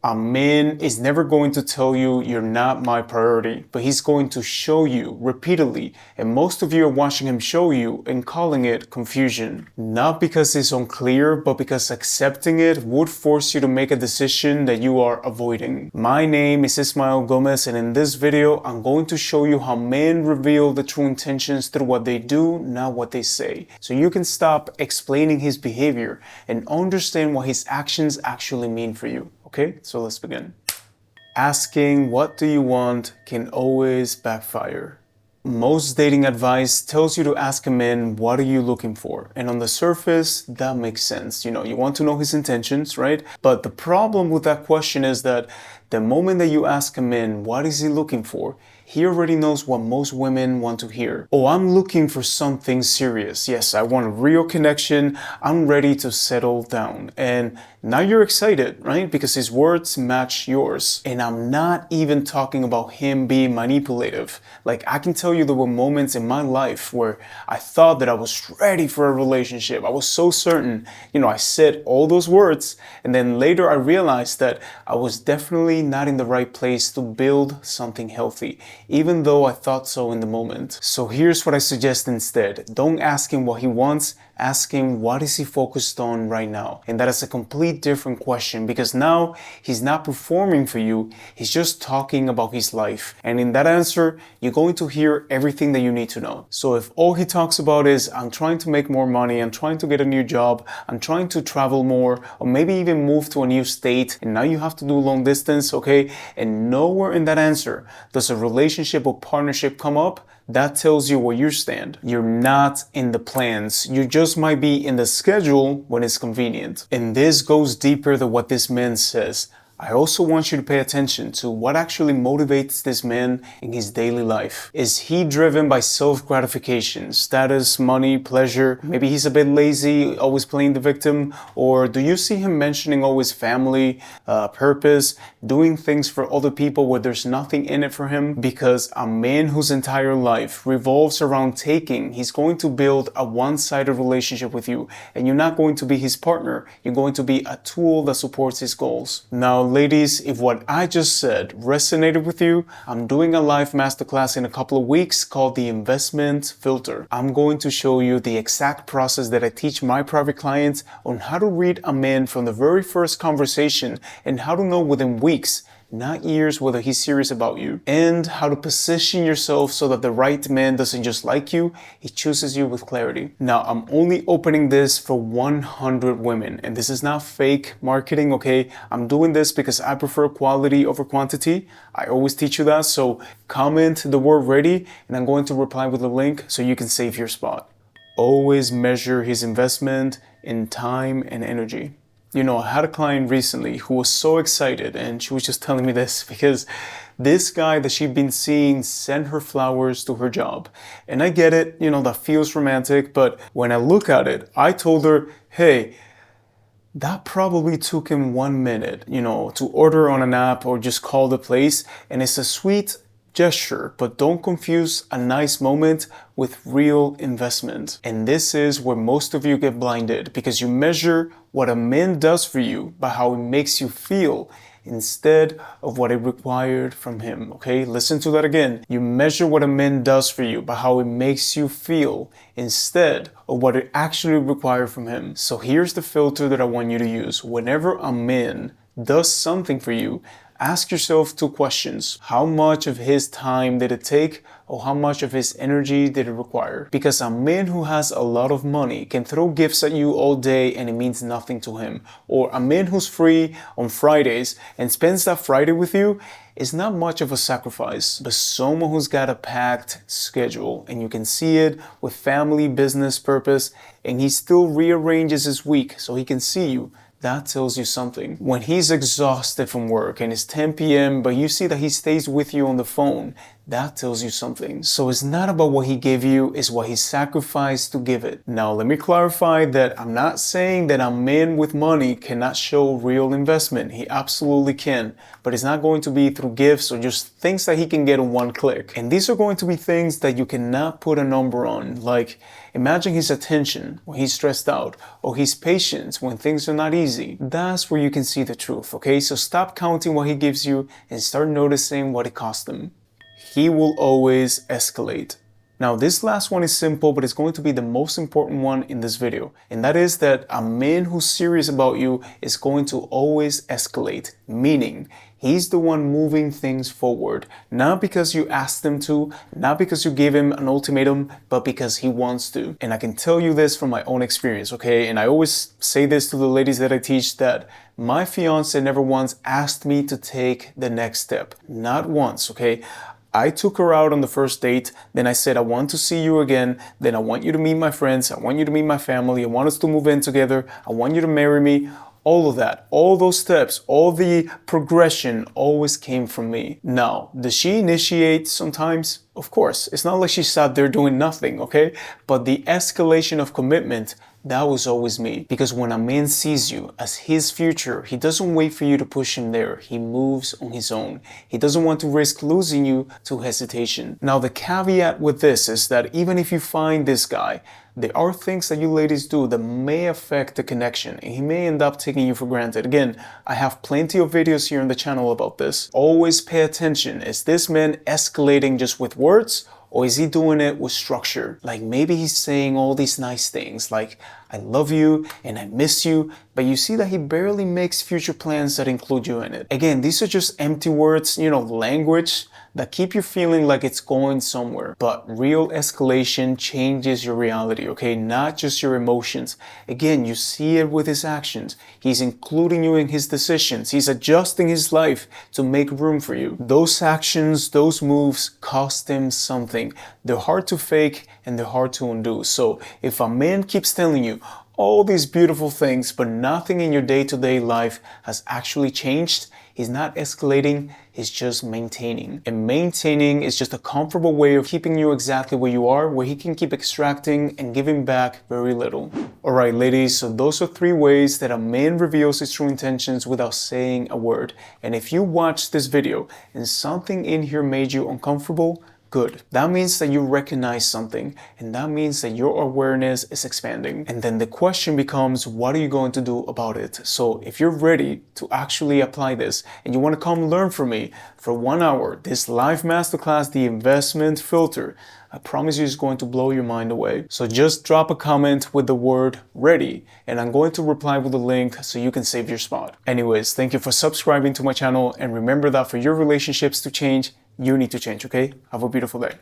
A man is never going to tell you you're not my priority, but he's going to show you repeatedly, and most of you are watching him show you and calling it confusion. Not because it's unclear, but because accepting it would force you to make a decision that you are avoiding. My name is Ismael Gomez, and in this video, I'm going to show you how men reveal the true intentions through what they do, not what they say. So you can stop explaining his behavior and understand what his actions actually mean for you. Okay, so let's begin. Asking what do you want can always backfire. Most dating advice tells you to ask a man, what are you looking for? And on the surface, that makes sense. You want to know his intentions, right? But the problem with that question is that the moment that you ask a man, what is he looking for? He already knows what most women want to hear. Oh, I'm looking for something serious. Yes, I want a real connection. I'm ready to settle down. And now you're excited, right? Because his words match yours. And I'm not even talking about him being manipulative. Like, I can tell you there were moments in my life where I thought that I was ready for a relationship. I was so certain. I said all those words, and then later I realized that I was definitely not in the right place to build something healthy, even though I thought so in the moment. So here's what I suggest instead. Don't ask him what he wants, ask him what is he focused on right now. And that is a complete different question, because now he's not performing for you, he's just talking about his life. And in that answer, you're going to hear everything that you need to know. So if all he talks about is, I'm trying to make more money, I'm trying to get a new job, I'm trying to travel more, or maybe even move to a new state, and now you have to do long distance, okay? And nowhere in that answer does a relationship or partnership come up, that tells you where you stand. You're not in the plans. You just might be in the schedule when it's convenient. And this goes deeper than what this man says. I also want you to pay attention to what actually motivates this man in his daily life. Is he driven by self-gratification, status, money, pleasure? Maybe he's a bit lazy, always playing the victim. Or do you see him mentioning always family, purpose, doing things for other people where there's nothing in it for him? Because a man whose entire life revolves around taking, he's going to build a one-sided relationship with you. And you're not going to be his partner. You're going to be a tool that supports his goals. Now, ladies, if what I just said resonated with you, I'm doing a live masterclass in a couple of weeks called the Investment Filter. I'm going to show you the exact process that I teach my private clients on how to read a man from the very first conversation and how to know within weeks, not years, whether he's serious about you, and how to position yourself so that the right man doesn't just like you, he chooses you with clarity. Now, I'm only opening this for 100 women, and this is not fake marketing, okay? I'm doing this because I prefer quality over quantity. I always teach you that, so comment the word ready, and I'm going to reply with a link so you can save your spot. Always measure his investment in time and energy. I had a client recently who was so excited, and she was just telling me this because this guy that she'd been seeing sent her flowers to her job. And I get it, that feels romantic, but when I look at it, I told her, hey, that probably took him 1 minute, to order on an app or just call the place, and it's a sweet gesture, but don't confuse a nice moment with real investment. And this is where most of you get blinded, because you measure what a man does for you by how it makes you feel instead of what it required from him. Okay, listen to that again. You measure what a man does for you by how it makes you feel instead of what it actually required from him. So here's the filter that I want you to use. Whenever a man does something for you, ask yourself 2 questions. How much of his time did it take, or how much of his energy did it require? Because a man who has a lot of money can throw gifts at you all day and it means nothing to him. Or a man who's free on Fridays and spends that Friday with you is not much of a sacrifice. But someone who's got a packed schedule, and you can see it with family, business, purpose, and he still rearranges his week so he can see you, that tells you something. When he's exhausted from work and it's 10 p.m., but you see that he stays with you on the phone, that tells you something. So it's not about what he gave you, it's what he sacrificed to give it. Now, let me clarify that I'm not saying that a man with money cannot show real investment. He absolutely can, but it's not going to be through gifts or just things that he can get in one click. And these are going to be things that you cannot put a number on. Like, imagine his attention when he's stressed out, or his patience when things are not easy. That's where you can see the truth, okay? So stop counting what he gives you and start noticing what it cost him. He will always escalate. Now, this last one is simple, but it's going to be the most important one in this video. And that is that a man who's serious about you is going to always escalate, meaning he's the one moving things forward, not because you asked him to, not because you gave him an ultimatum, but because he wants to. And I can tell you this from my own experience, okay? And I always say this to the ladies that I teach, that my fiance never once asked me to take the next step. Not once, okay? I took her out on the first date, then I said, I want to see you again, then I want you to meet my friends, I want you to meet my family, I want us to move in together, I want you to marry me. All of that, all those steps, all the progression always came from me. Now, does she initiate sometimes? Of course, it's not like she sat there doing nothing, okay? But the escalation of commitment, that was always me. Because when a man sees you as his future, he doesn't wait for you to push him there. He moves on his own. He doesn't want to risk losing you to hesitation. Now, the caveat with this is that even if you find this guy, there are things that you ladies do that may affect the connection, and he may end up taking you for granted. Again, I have plenty of videos here on the channel about this. Always pay attention. Is this man escalating just with words? Or is he doing it with structure? Like maybe he's saying all these nice things like, I love you and I miss you, but you see that he barely makes future plans that include you in it. Again, these are just empty words, language that keep you feeling like it's going somewhere. But real escalation changes your reality, okay? Not just your emotions. Again, you see it with his actions. He's including you in his decisions. He's adjusting his life to make room for you. Those actions, those moves cost him something. They're hard to fake and they're hard to undo. So if a man keeps telling you all these beautiful things, but nothing in your day-to-day life has actually changed, he's not escalating, he's just maintaining. And maintaining is just a comfortable way of keeping you exactly where you are, where he can keep extracting and giving back very little. Alright ladies, so those are 3 ways that a man reveals his true intentions without saying a word. And if you watched this video and something in here made you uncomfortable, good. That means that you recognize something, and that means that your awareness is expanding. And then the question becomes, what are you going to do about it? So if you're ready to actually apply this and you want to come learn from me for 1 hour, this live masterclass, the investment filter, I promise you it's going to blow your mind away. So just drop a comment with the word ready, and I'm going to reply with a link so you can save your spot. Anyways, thank you for subscribing to my channel, and remember that for your relationships to change, you need to change, okay? Have a beautiful day.